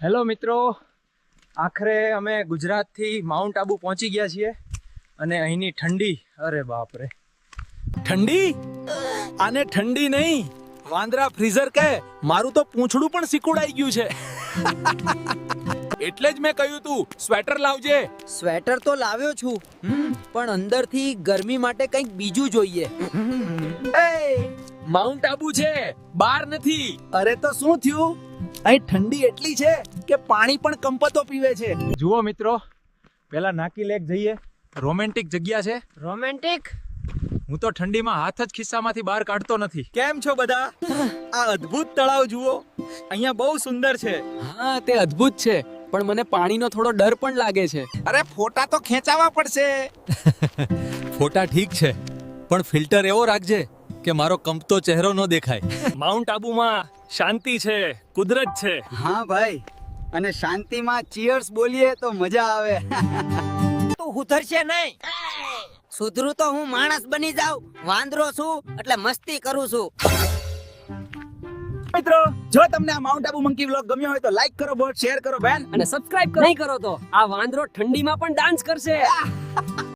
Hello મિત્રો, આખરે અમે ગુજરાતથી માઉન્ટ આબુ પહોંચી ગયા છીએ અને અહીંની ઠંડી, અરે બાપ રે. ઠંડી? આને ઠંડી નહીં, વાંદરા ફ્રીઝર કહે. મારું તો પૂંછડું પણ સિકુડાઈ ગયું છે. એટલે જ મેં કહ્યું તું સ્વેટર લાવજે. સ્વેટર તો લાવ્યો છું, પણ અંદરથી ગરમી માટે કંઈક બીજું જોઈએ. માઉન્ટ આબુ છે, બાર નથી. અરે તો શું થયું? અહીં ઠંડી એટલી છે કે પાણી પણ કંપતો પીવે છે. જુઓ મિત્રો, પેલા નાકી લેક જઈએ. રોમેન્ટિક જગ્યા છે. રોમેન્ટિક? હું તો ઠંડીમાં હાથ જ ખિસ્સામાંથી બહાર કાઢતો નથી. કેમ છો બધા? આ અદ્ભુત તળાવ જુઓ, અહીંયા બહુ સુંદર છે. હા, તે અદ્ભુત છે, પણ મને પાણીનો થોડો ડર પણ લાગે છે. અરે ફોટા તો ખેંચાવા પડશે. ફોટા ઠીક છે, પણ ફિલ્ટર એવો રાખજે કે મારો કંપતો ચહેરો ન દેખાય. માઉન્ટ આબુમાં શાંતિ છે, કુદરત છે. હા ભાઈ, અને શાંતિમાં ચીયર્સ બોલીએ તો મજા આવે. તું સુધરશે નહીં. સુધરું તો હું માણસ બની જાઉં. વાંદરો છું એટલે મસ્તી કરું છું. મિત્રો, જો તમને આ માઉન્ટ આબુ મંકી વ્લોગ ગમ્યો હોય તો લાઈક કરો, બોટ શેર કરો બેન. અને સબસ્ક્રાઇબ નહીં કરો તો આ વાંદરો ઠંડીમાં પણ ડાન્સ કરશે.